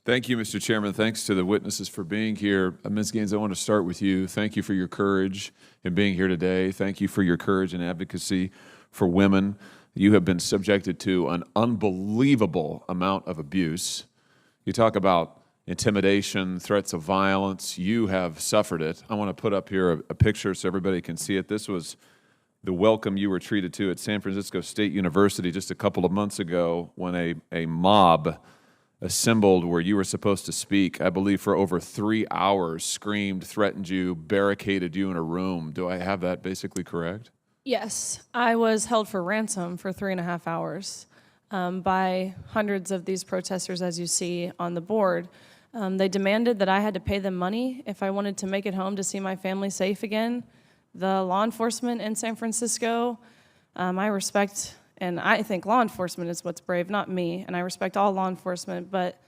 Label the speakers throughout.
Speaker 1: Thank you, Mr. Chairman. Thanks to the witnesses for being here. Ms. Gaines, I want to start with you. Thank you for your courage in being here today. Thank you for your courage and advocacy for women. You have been subjected to an unbelievable amount of abuse. You talk about intimidation, threats of violence. You have suffered it. I want to put up here a picture so everybody can see it. This was the welcome you were treated to at San Francisco State University just a couple of months ago when a mob assembled where you were supposed to speak, I believe for over 3 hours, screamed, threatened you, barricaded you in a room. Do I have that basically correct?
Speaker 2: Yes, I was held for ransom for 3.5 hours by hundreds of these protesters, as you see on the board. They demanded that I had to pay them money if I wanted to make it home to see my family safe again. The law enforcement in San Francisco, I respect, and I think law enforcement is what's brave, not me, and I respect all law enforcement, but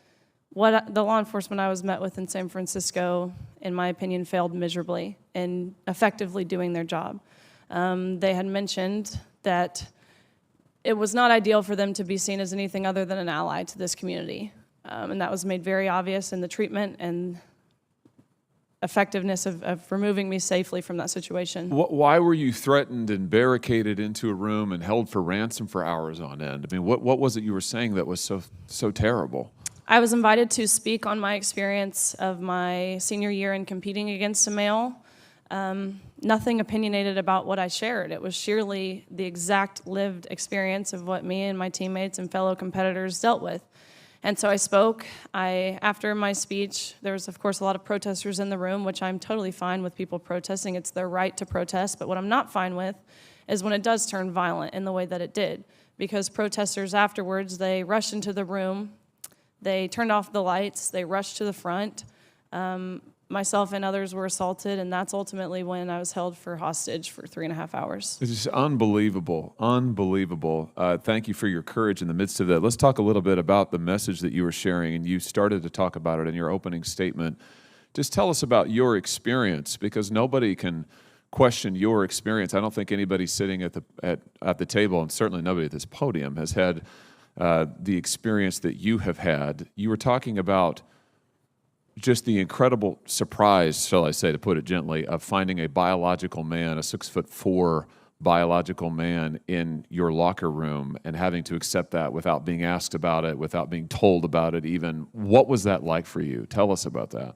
Speaker 2: the law enforcement I was met with in San Francisco, in my opinion, failed miserably in effectively doing their job. They had mentioned that it was not ideal for them to be seen as anything other than an ally to this community, and that was made very obvious in the treatment and effectiveness of removing me safely from that situation.
Speaker 1: Why were you threatened and barricaded into a room and held for ransom for hours on end? I mean, what was it you were saying that was so terrible?
Speaker 2: I was invited to speak on my experience of my senior year in competing against a male. Nothing opinionated about what I shared. It was sheerly the exact lived experience of what me and my teammates and fellow competitors dealt with. And so I spoke. After my speech, there was, of course, a lot of protesters in the room, which I'm totally fine with people protesting. It's their right to protest. But what I'm not fine with is when it does turn violent in the way that it did. Because protesters afterwards, they rushed into the room. They turned off the lights. They rushed to the front. Myself and others were assaulted, and that's ultimately when I was held for hostage for 3.5 hours.
Speaker 1: It's just unbelievable, unbelievable. Thank you for your courage in the midst of that. Let's talk a little bit about the message that you were sharing, and you started to talk about it in your opening statement. Just tell us about your experience, because nobody can question your experience. I don't think anybody sitting at the table, and certainly nobody at this podium, has had the experience that you have had. You were talking about just the incredible surprise, shall I say, to put it gently, of finding a biological man, a 6'4" biological man in your locker room and having to accept that without being asked about it, without being told about it even. What was that like for you? Tell us about that.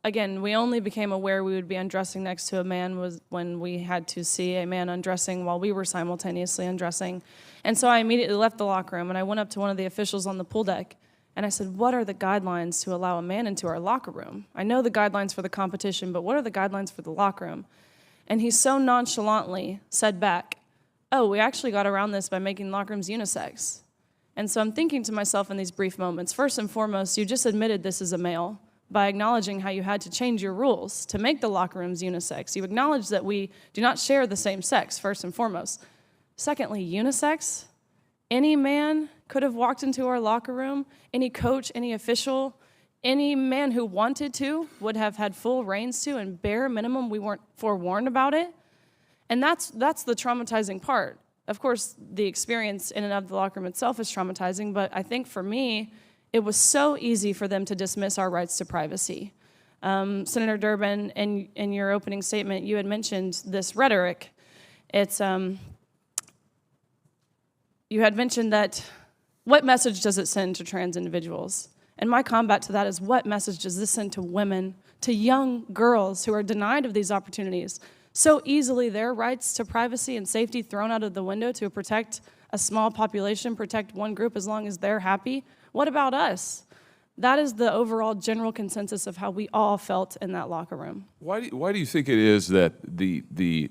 Speaker 2: Again, we only became aware we would be undressing next to a man was when we had to see a man undressing while we were simultaneously undressing. And so I immediately left the locker room and I went up to one of the officials on the pool deck. And I said, what are the guidelines to allow a man into our locker room? I know the guidelines for the competition, but what are the guidelines for the locker room? And he so nonchalantly said back, oh, we actually got around this by making locker rooms unisex. And so I'm thinking to myself in these brief moments, first and foremost, you just admitted this is a male by acknowledging how you had to change your rules to make the locker rooms unisex. You acknowledge that we do not share the same sex, first and foremost. Secondly, unisex? Any man could have walked into our locker room, any coach, any official, any man who wanted to would have had full reins to, and bare minimum, we weren't forewarned about it. And that's the traumatizing part. Of course, the experience in and of the locker room itself is traumatizing, but I think for me, it was so easy for them to dismiss our rights to privacy. Senator Durbin, in your opening statement, you had mentioned this rhetoric. It's you had mentioned that what message does it send to trans individuals? And my combat to that is what message does this send to women, to young girls who are denied of these opportunities? So easily their rights to privacy and safety thrown out of the window to protect a small population, protect one group as long as they're happy. What about us? That is the overall general consensus of how we all felt in that locker room.
Speaker 1: Why do you think it is that the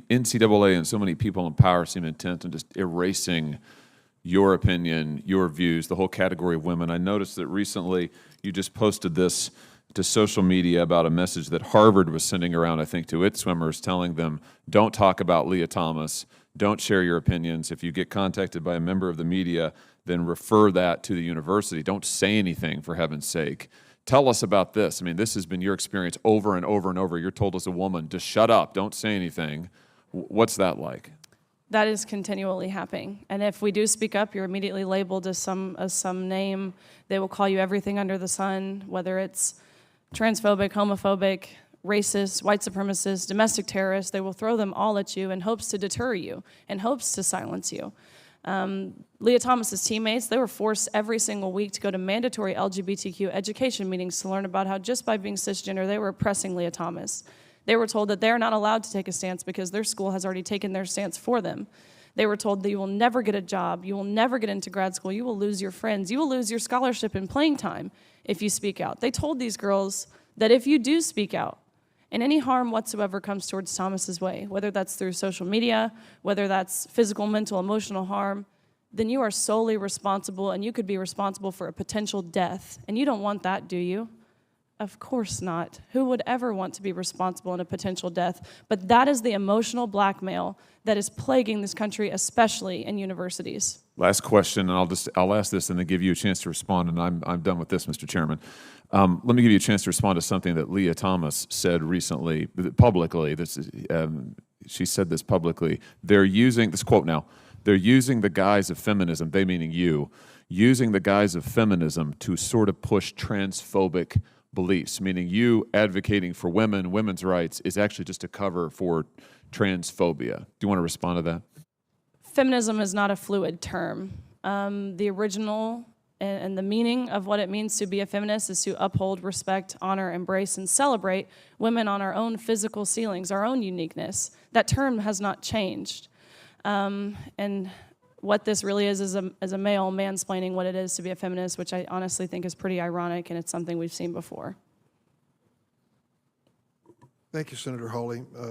Speaker 1: NCAA and so many people in power seem intent on just erasing your opinion, your views, the whole category of women? I noticed that recently you just posted this to social media about a message that Harvard was sending around, I think, to its swimmers, telling them, don't talk about Leah Thomas, don't share your opinions. If you get contacted by a member of the media, then refer that to the university. Don't say anything, for heaven's sake. Tell us about this. I mean, this has been your experience over and over and over. You're told as a woman to shut up, don't say anything. What's that like?
Speaker 2: That is continually happening. And if we do speak up, you're immediately labeled as some name. They will call you everything under the sun, whether it's transphobic, homophobic, racist, white supremacist, domestic terrorist. They will throw them all at you in hopes to deter you, in hopes to silence you. Leah Thomas's teammates, they were forced every single week to go to mandatory LGBTQ education meetings to learn about how just by being cisgender, they were oppressing Leah Thomas. They were told that they're not allowed to take a stance because their school has already taken their stance for them. They were told that you will never get a job, you will never get into grad school, you will lose your friends, you will lose your scholarship and playing time if you speak out. They told these girls that if you do speak out, and any harm whatsoever comes towards Thomas's way, whether that's through social media, whether that's physical, mental, emotional harm, then you are solely responsible, and you could be responsible for a potential death. And you don't want that, do you? Of course not. Who would ever want to be responsible in a potential death? But that is the emotional blackmail that is plaguing this country, especially in universities.
Speaker 1: Last question, and I'll ask this and then give you a chance to respond, and I'm done with this, Mr. Chairman. Let me give you a chance to respond to something that Leah Thomas said recently, publicly. She said this publicly. They're using, this quote now, they're using the guise of feminism, they meaning you, using the guise of feminism to sort of push transphobic beliefs, meaning you advocating for women, women's rights is actually just a cover for transphobia. Do you want to respond to that?
Speaker 2: Feminism is not a fluid term. The original and the meaning of what it means to be a feminist is to uphold, respect, honor, embrace, and celebrate women on our own physical ceilings, our own uniqueness. That term has not changed. And what this really is a male mansplaining what it is to be a feminist, which I honestly think is pretty ironic, and it's something we've seen before.
Speaker 3: Thank you, Senator Hawley.